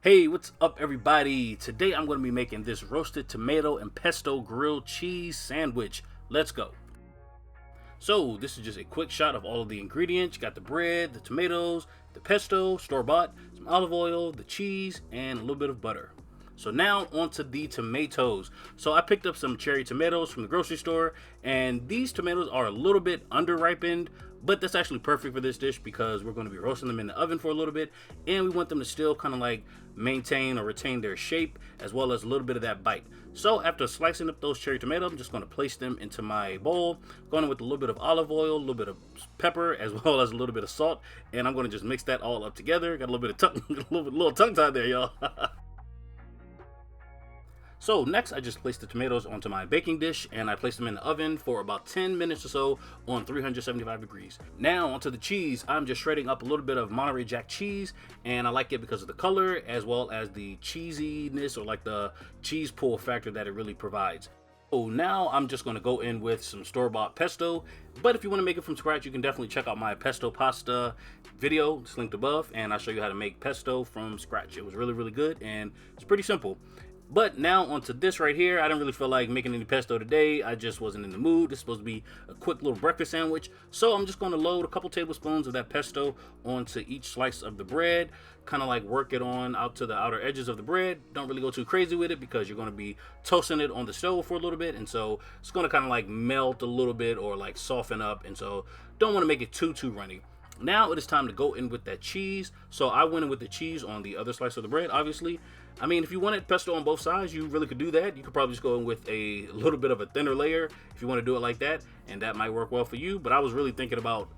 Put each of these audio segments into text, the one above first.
Hey, what's up everybody? Today I'm going to be making this roasted tomato and pesto grilled cheese sandwich. Let's go. So this is just a quick shot of all of the ingredients. You got the bread, the tomatoes, the pesto, store-bought, some olive oil, the cheese, and a little bit of butter. So now onto the tomatoes. So I picked up some cherry tomatoes from the grocery store, and these tomatoes are a little bit under-ripened, but that's actually perfect for this dish because we're going to be roasting them in the oven for a little bit, and we want them to still kind of like maintain or retain their shape as well as a little bit of that bite. So after slicing up those cherry tomatoes, I'm just going to place them into my bowl, going in with a little bit of olive oil, a little bit of pepper, as well as a little bit of salt, and I'm going to just mix that all up together. Got a little bit of little tongue tie there, y'all. So next I just placed the tomatoes onto my baking dish and I placed them in the oven for about 10 minutes or so on 375 degrees. Now onto the cheese. I'm just shredding up a little bit of Monterey Jack cheese, and I like it because of the color as well as the cheesiness, or like the cheese pull factor that it really provides. So now I'm just going to go in with some store-bought pesto, but if you want to make it from scratch, you can definitely check out my pesto pasta video. It's linked above, and I'll show you how to make pesto from scratch. It was really good and it's pretty simple. But now onto this right here. I didn't really feel like making any pesto today. I just wasn't in the mood. It's supposed to be a quick little breakfast sandwich. So I'm just going to load a couple tablespoons of that pesto onto each slice of the bread. Kind of like work it on out to the outer edges of the bread. Don't really go too crazy with it because you're going to be toasting it on the stove for a little bit. And so it's going to kind of like melt a little bit or like soften up. And so don't want to make it too runny. Now it is time to go in with that cheese. So I went in with the cheese on the other slice of the bread, obviously. I mean, if you wanted pesto on both sides, you really could do that. You could probably just go in with a little bit of a thinner layer if you want to do it like that, and that might work well for you. But I was really thinking about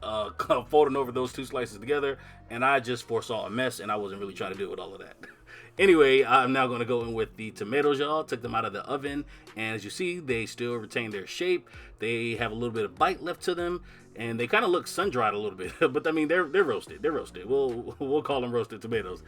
folding over those two slices together, and I just foresaw a mess, and I wasn't really trying to do it with all of that. Anyway, I'm now going to go in with the tomatoes, y'all. Took them out of the oven, and as you see, they still retain their shape. They have a little bit of bite left to them, and they kind of look sun-dried a little bit. But I mean, they're roasted. They're roasted. We'll call them roasted tomatoes.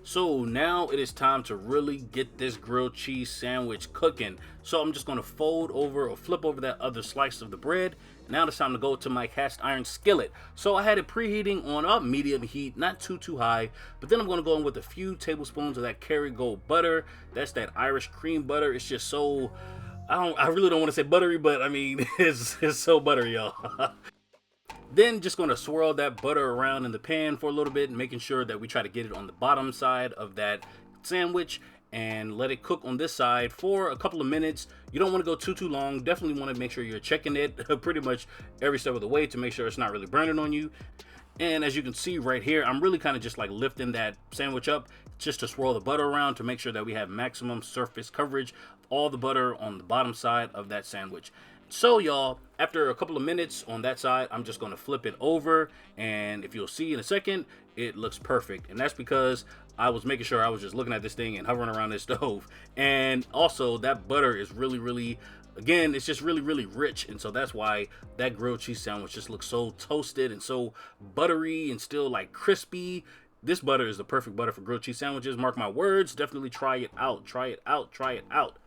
So now it is time to really get this grilled cheese sandwich cooking. So I'm just going to fold over or flip over that other slice of the bread. Now it's time to go to my cast iron skillet. So I had it preheating on a medium heat, not too high. But then I'm going to go in with a few tablespoons of that Kerrygold butter. That's that Irish cream butter. It's just so, I really don't want to say buttery, but I mean, it's so buttery, y'all. Then just going to swirl that butter around in the pan for a little bit, making sure that we try to get it on the bottom side of that sandwich and let it cook on this side for a couple of minutes. You don't want to go too long. Definitely want to make sure you're checking it pretty much every step of the way to make sure it's not really burning on you. And as you can see right here, I'm really kind of just like lifting that sandwich up just to swirl the butter around to make sure that we have maximum surface coverage of all the butter on the bottom side of that sandwich. So y'all, after a couple of minutes on that side, I'm just going to flip it over, and if you'll see in a second, it looks perfect. And that's because I was making sure I was just looking at this thing and hovering around this stove. And also that butter is really, again, it's just really rich, and so that's why that grilled cheese sandwich just looks so toasted and so buttery and still like crispy. This butter is the perfect butter for grilled cheese sandwiches. Mark my words, definitely try it out. Try it out.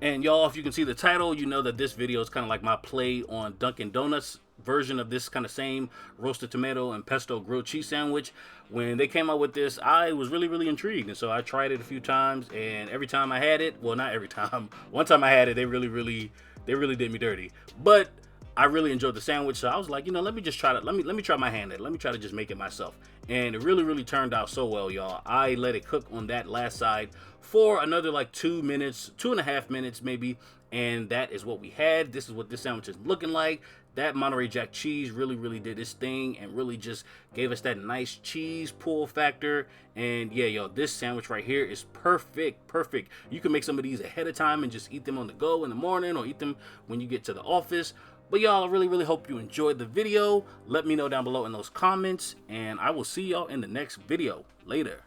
And y'all, if you can see the title, you know that this video is kind of like my play on Dunkin Donuts version of this kind of same roasted tomato and pesto grilled cheese sandwich. When they came out with this, I was really intrigued, and so I tried it a few times, and every time I had it, well, not every time, one time I had it, they really did me dirty. But I really enjoyed the sandwich, so I was like, you know, let me just try to let me try my hand at it. Let me try to just make it myself. And it really turned out so well, y'all. I let it cook on that last side for another like 2 minutes, 2.5 minutes maybe, and that is what we had. This is what this sandwich is looking like. That Monterey Jack cheese really did its thing and really just gave us that nice cheese pull factor. And yeah, yo, this sandwich right here is perfect. You can make some of these ahead of time and just eat them on the go in the morning, or eat them when you get to the office. But y'all, I really hope you enjoyed the video. Let me know down below in those comments, and I will see y'all in the next video. Later.